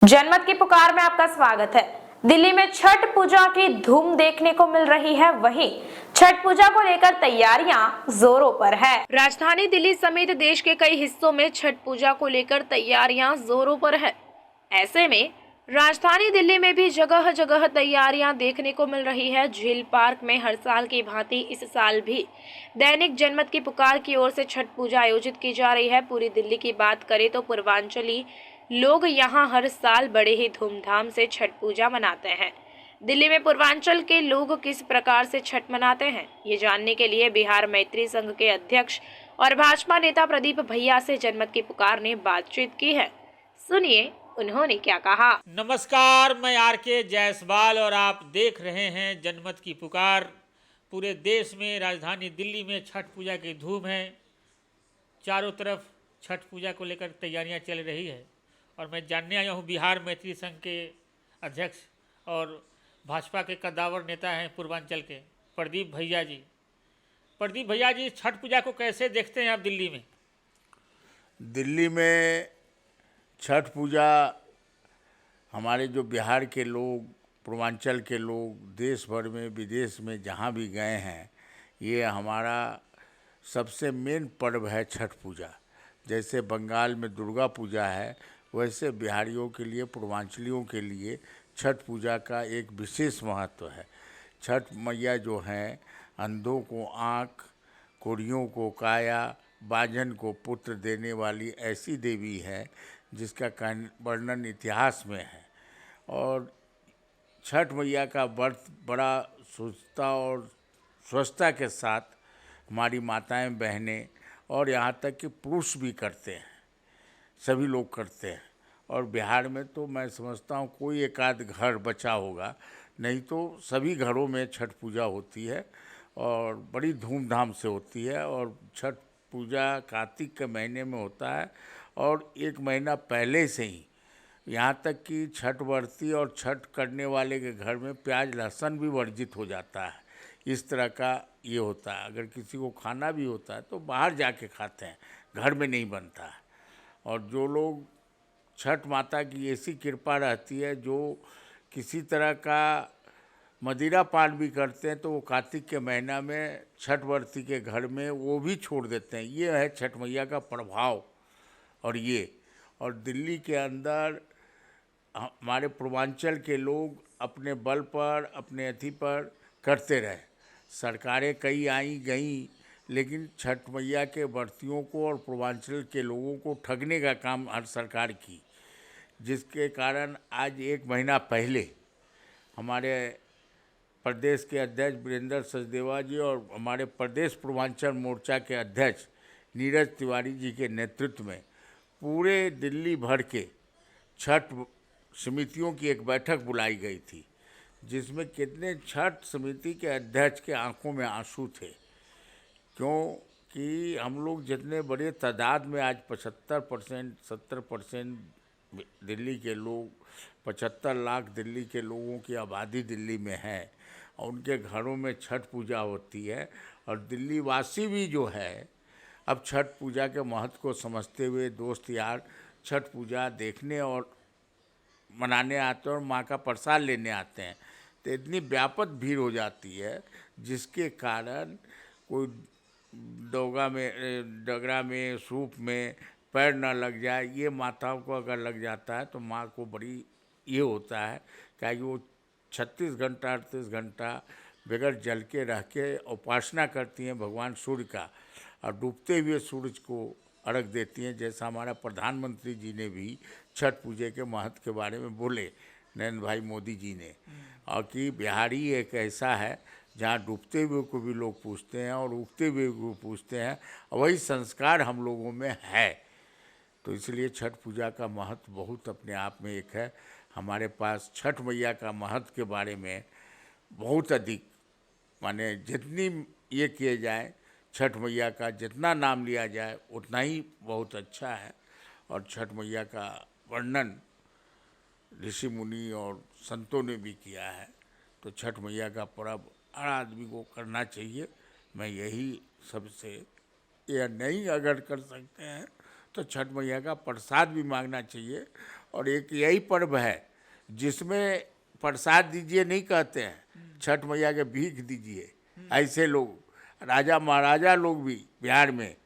जनमत की पुकार में आपका स्वागत है। दिल्ली में छठ पूजा की धूम देखने को मिल रही है। वहीं छठ पूजा को लेकर तैयारियां जोरों पर है। राजधानी दिल्ली समेत देश के कई हिस्सों में छठ पूजा को लेकर तैयारियां जोरों पर है। ऐसे में राजधानी दिल्ली में भी जगह जगह तैयारियां देखने को मिल रही है। झील पार्क में हर साल की भांति इस साल भी दैनिक जनमत की पुकार की ओर से छठ पूजा आयोजित की जा रही है। पूरी दिल्ली की बात करें तो पूर्वांचली लोग यहां हर साल बड़े ही धूमधाम से छठ पूजा मनाते हैं। दिल्ली में पूर्वांचल के लोग किस प्रकार से छठ मनाते हैं, ये जानने के लिए बिहार मैत्री संघ के अध्यक्ष और भाजपा नेता प्रदीप भैया से जनमत की पुकार ने बातचीत की है। सुनिए उन्होंने क्या कहा। नमस्कार, मैं आर.के. जायसवाल और आप देख रहे हैं जनमत की पुकार। पूरे देश में राजधानी दिल्ली में छठ पूजा की धूम है। चारों तरफ छठ पूजा को लेकर तैयारियां चल रही है और मैं जानने आया हूं बिहार मैत्री संघ के अध्यक्ष और भाजपा के कद्दावर नेता हैं पूर्वांचल के प्रदीप भैया जी। प्रदीप भैया जी, छठ पूजा को कैसे देखते हैं आप दिल्ली में? दिल्ली में छठ पूजा हमारे जो बिहार के लोग, पूर्वांचल के लोग देश भर में विदेश में जहाँ भी गए हैं, ये हमारा सबसे मेन पर्व है छठ पूजा। जैसे बंगाल में दुर्गा पूजा है, वैसे बिहारियों के लिए, पूर्वांचलियों के लिए छठ पूजा का एक विशेष महत्व है। छठ मैया जो हैं, अंधों को आँख, कोढ़ियों को काया, बांझन को पुत्र देने वाली ऐसी देवी है जिसका वर्णन इतिहास में है। और छठ मैया का व्रत बड़ा शुद्धता और स्वच्छता के साथ हमारी माताएं, बहनें और यहाँ तक कि पुरुष भी करते हैं, सभी लोग करते हैं। और बिहार में तो मैं समझता हूँ कोई एक आध घर बचा होगा, नहीं तो सभी घरों में छठ पूजा होती है और बड़ी धूमधाम से होती है। और छठ पूजा कार्तिक के महीने में होता है और एक महीना पहले से ही यहाँ तक कि छठ व्रती और छठ करने वाले के घर में प्याज लहसुन भी वर्जित हो जाता है। इस तरह का ये होता है। अगर किसी को खाना भी होता है तो बाहर जाके खाते हैं, घर में नहीं बनता है। और जो लोग छठ माता की ऐसी कृपा रहती है, जो किसी तरह का मदिरा पान भी करते हैं तो वो कार्तिक के महीना में छठ व्रती के घर में वो भी छोड़ देते हैं। ये है छठ मैया का प्रभाव। और दिल्ली के अंदर हमारे पूर्वांचल के लोग अपने बल पर, अपने अथी पर करते रहे। सरकारें कई आई गईं, लेकिन छठ मैया के व्रतियों को और पूर्वांचल के लोगों को ठगने का काम हर सरकार की, जिसके कारण आज एक महीना पहले हमारे प्रदेश के अध्यक्ष वीरेंद्र सचदेवा जी और हमारे प्रदेश पूर्वांचल मोर्चा के अध्यक्ष नीरज तिवारी जी के नेतृत्व में पूरे दिल्ली भर के छठ समितियों की एक बैठक बुलाई गई थी, जिसमें कितने छठ समिति के अध्यक्ष के आंखों में आंसू थे। क्योंकि हम लोग जितने बड़े तादाद में आज 75%, 70% दिल्ली के लोग, 75 लाख दिल्ली के लोगों की आबादी दिल्ली में है और उनके घरों में छठ पूजा होती है। और दिल्ली वासी भी जो है अब छठ पूजा के महत्व को समझते हुए दोस्त यार छठ पूजा देखने और मनाने आते हैं और माँ का प्रसाद लेने आते हैं। तो इतनी व्यापक भीड़ हो जाती है, जिसके कारण कोई डगरा में सूप में पैर न लग जाए। ये माताओं को अगर लग जाता है तो माँ को बड़ी ये होता है, क्या कि वो 36 घंटा 38 घंटा बगैर जल के रह के उपासना करती हैं भगवान सूर्य का और डूबते हुए सूरज को अर्घ देती हैं। जैसा हमारा प्रधानमंत्री जी ने भी छठ पूजा के महत्व के बारे में बोले, नरेंद्र भाई मोदी जी ने, और कि बिहारी एक ऐसा है जहाँ डूबते हुए को भी लोग पूछते हैं और उगते हुए को पूछते हैं, और वही संस्कार हम लोगों में है। तो इसलिए छठ पूजा का महत्व बहुत अपने आप में एक है। हमारे पास छठ मैया का महत्व के बारे में बहुत अधिक, माने जितनी ये किए जाए, छठ मैया का जितना नाम लिया जाए उतना ही बहुत अच्छा है। और छठ मैया का वर्णन ऋषि मुनि और संतों ने भी किया है। तो छठ मैया का पर्व हर आदमी को करना चाहिए। मैं यही सबसे, या नहीं अगर कर सकते हैं तो छठ मैया का प्रसाद भी मांगना चाहिए और एक यही पर्व है जिसमें प्रसाद दीजिए नहीं कहते हैं, छठ मैया के भीख दीजिए। ऐसे लोग राजा महाराजा लोग भी बिहार में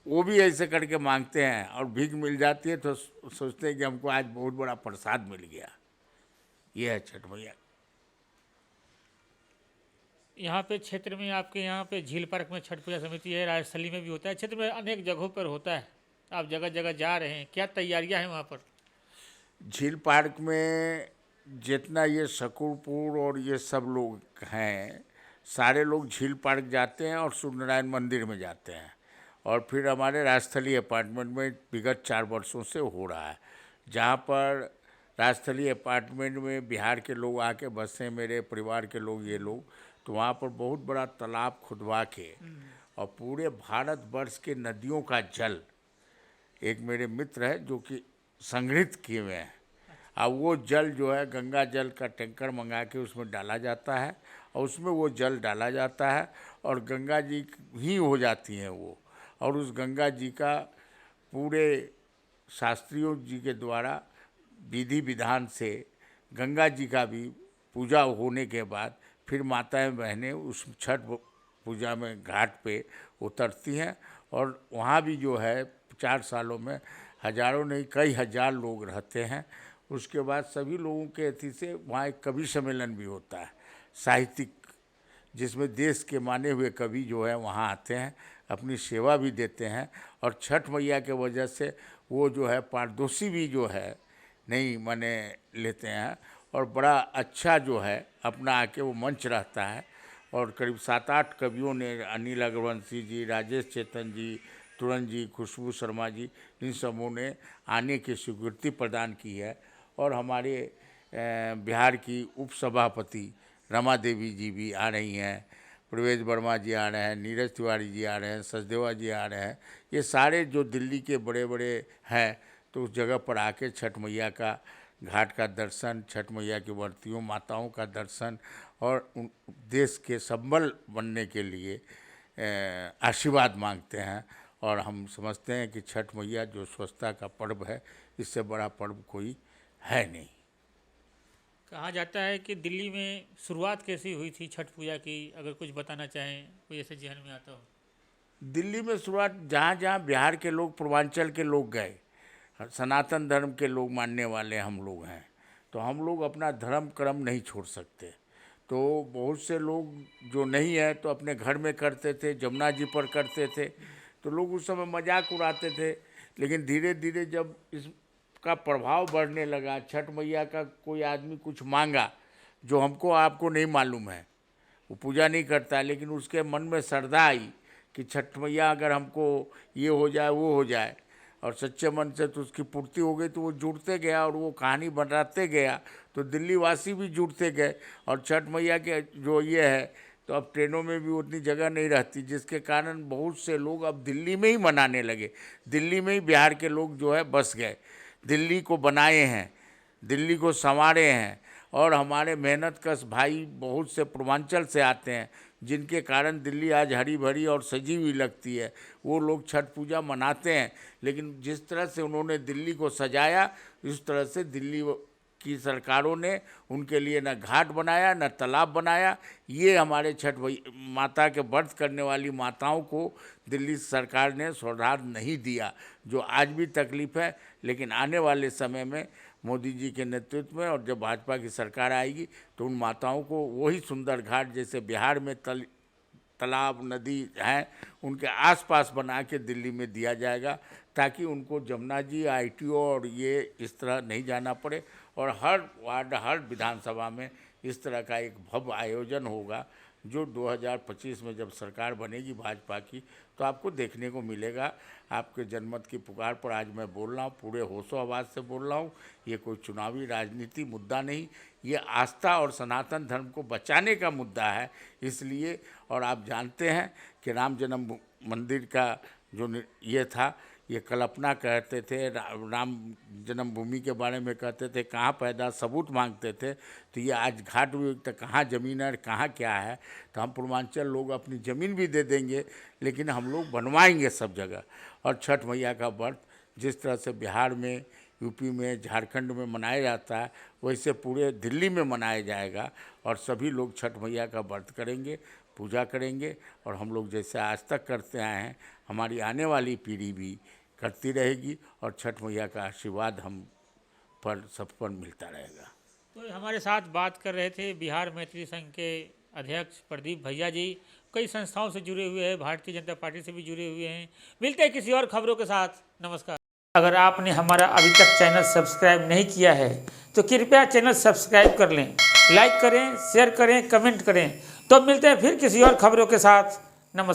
वो भी ऐसे करके मांगते हैं और भीख मिल जाती है तो सोचते हैं कि हमको आज बहुत बड़ा प्रसाद मिल गया। ये है छठ मैया। यहाँ पे क्षेत्र में आपके यहाँ पे झील पार्क में छठ पूजा समिति है, राजस्थली में भी होता है, क्षेत्र में अनेक जगहों पर होता है। आप जगह जगह जा रहे हैं, क्या तैयारियां हैं वहाँ पर? झील पार्क में जितना ये शकरपुर और ये सब लोग हैं, सारे लोग झील पार्क जाते हैं और सूर्यनारायण मंदिर में जाते हैं। और फिर हमारे राजस्थली अपार्टमेंट में विगत 4 वर्षों से हो रहा है, जहाँ पर राजस्थली अपार्टमेंट में बिहार के लोग आके बसे, मेरे परिवार के लोग, ये लोग, तो वहाँ पर बहुत बड़ा तालाब खुदवा के और पूरे भारत वर्ष के नदियों का जल, एक मेरे मित्र है जो कि संग्रहित किए हुए हैं, अब वो जल जो है गंगा जल का टैंकर मंगा के उसमें डाला जाता है और उसमें वो जल डाला जाता है और गंगा जी ही हो जाती हैं वो। और उस गंगा जी का पूरे शास्त्रियों जी के द्वारा विधि विधान से गंगा जी का भी पूजा होने के बाद फिर माताएं बहनें उस छठ पूजा में घाट पे उतरती हैं और वहाँ भी जो है 4 सालों में हजारों नहीं कई हजार लोग रहते हैं। उसके बाद सभी लोगों के अति से वहाँ एक कवि सम्मेलन भी होता है साहित्यिक, जिसमें देश के माने हुए कवि जो है वहाँ आते हैं, अपनी सेवा भी देते हैं और छठ मैया के वजह से वो जो है पारदर्शी भी जो है नहीं माने लेते हैं और बड़ा अच्छा जो है अपना आके वो मंच रहता है। और करीब 7-8 कवियों ने, अनिल अग्रवंशी जी, राजेश चेतन जी, तुरंत जी, खुशबू शर्मा जी, इन सबों ने आने की स्वीकृति प्रदान की है। और हमारे बिहार की उपसभापति रमा देवी जी भी आ रही हैं, प्रवेश वर्मा जी आ रहे हैं, नीरज तिवारी जी आ रहे हैं, सचदेवा जी आ रहे हैं। ये सारे जो दिल्ली के बड़े बड़े हैं तो उस जगह पर आके छठ मैया का घाट का दर्शन, छठ मैया की वर्तियों माताओं का दर्शन और देश के संबल बनने के लिए आशीर्वाद मांगते हैं। और हम समझते हैं कि छठ मैया जो स्वच्छता का पर्व है, इससे बड़ा पर्व कोई है नहीं। कहा जाता है कि दिल्ली में शुरुआत कैसी हुई थी छठ पूजा की, अगर कुछ बताना चाहें, कोई ऐसे जहन में आता हो? दिल्ली में शुरुआत जहाँ जहाँ बिहार के लोग, पूर्वांचल के लोग गए, सनातन धर्म के लोग मानने वाले हम लोग हैं, तो हम लोग अपना धर्म कर्म नहीं छोड़ सकते। तो बहुत से लोग जो नहीं है तो अपने घर में करते थे, जमुना जी पर करते थे, तो लोग उस समय मजाक उड़ाते थे। लेकिन धीरे धीरे जब इसका प्रभाव बढ़ने लगा, छठ मैया का कोई आदमी कुछ मांगा जो हमको आपको नहीं मालूम है, वो पूजा नहीं करता, लेकिन उसके मन में श्रद्धा आई कि छठ मैया अगर हमको ये हो जाए वो हो जाए, और सच्चे मन से तो उसकी पूर्ति हो गई, तो वो जुड़ते गया और वो कहानी बनाते गया, तो दिल्ली वासी भी जुड़ते गए। और छठ मैया के जो ये है, तो अब ट्रेनों में भी उतनी जगह नहीं रहती, जिसके कारण बहुत से लोग अब दिल्ली में ही मनाने लगे। दिल्ली में ही बिहार के लोग जो है बस गए, दिल्ली को बनाए हैं, दिल्ली को संवारे हैं। और हमारे मेहनतकश भाई बहुत से पूर्वांचल से आते हैं, जिनके कारण दिल्ली आज हरी भरी और सजी हुई लगती है। वो लोग छठ पूजा मनाते हैं, लेकिन जिस तरह से उन्होंने दिल्ली को सजाया, इस तरह से दिल्ली की सरकारों ने उनके लिए न घाट बनाया न तालाब बनाया। ये हमारे छठ माता के व्रत करने वाली माताओं को दिल्ली सरकार ने सौगात नहीं दिया, जो आज भी तकलीफ़ है। लेकिन आने वाले समय में मोदी जी के नेतृत्व में और जब भाजपा की सरकार आएगी तो उन माताओं को वही सुंदर घाट जैसे बिहार में तालाब नदी हैं, उनके आसपास बना के दिल्ली में दिया जाएगा, ताकि उनको जमुना जी, ITO और ये इस तरह नहीं जाना पड़े। और हर वार्ड, हर विधानसभा में इस तरह का एक भव्य आयोजन होगा, जो 2025 में जब सरकार बनेगी भाजपा की, तो आपको देखने को मिलेगा। आपके जनमत की पुकार पर आज मैं बोल रहा हूँ, पूरे होशो आवाज़ से बोल रहा हूँ। ये कोई चुनावी राजनीति मुद्दा नहीं, ये आस्था और सनातन धर्म को बचाने का मुद्दा है। इसलिए, और आप जानते हैं कि राम जन्म मंदिर का जो ये था, ये कल्पना कहते थे, राम जन्मभूमि के बारे में कहते थे, कहाँ पैदा सबूत मांगते थे। तो ये आज घाट भी तो कहाँ ज़मीन है, कहाँ क्या है, तो हम पूर्वांचल लोग अपनी ज़मीन भी दे देंगे, लेकिन हम लोग बनवाएंगे सब जगह। और छठ मैया का व्रत जिस तरह से बिहार में यूपी में, झारखंड में मनाया जाता है, वैसे पूरे दिल्ली में मनाया जाएगा और सभी लोग छठ मैया का व्रत करेंगे, पूजा करेंगे। और हम लोग जैसे आज तक करते आए हैं, हमारी आने वाली पीढ़ी भी करती रहेगी और छठ मैया का आशीर्वाद हम पर सब पर मिलता रहेगा। तो हमारे साथ बात कर रहे थे बिहार मैत्री संघ के अध्यक्ष प्रदीप भैया जी। कई संस्थाओं से जुड़े हुए हैं, भारतीय जनता पार्टी से भी जुड़े हुए हैं। मिलते हैं किसी और खबरों के साथ। नमस्कार। अगर आपने हमारा अभी तक चैनल सब्सक्राइब नहीं किया है तो कृपया चैनल सब्सक्राइब कर लें, लाइक करें, शेयर करें, कमेंट करें। तो मिलते हैं फिर किसी और खबरों के साथ। नमस्कार।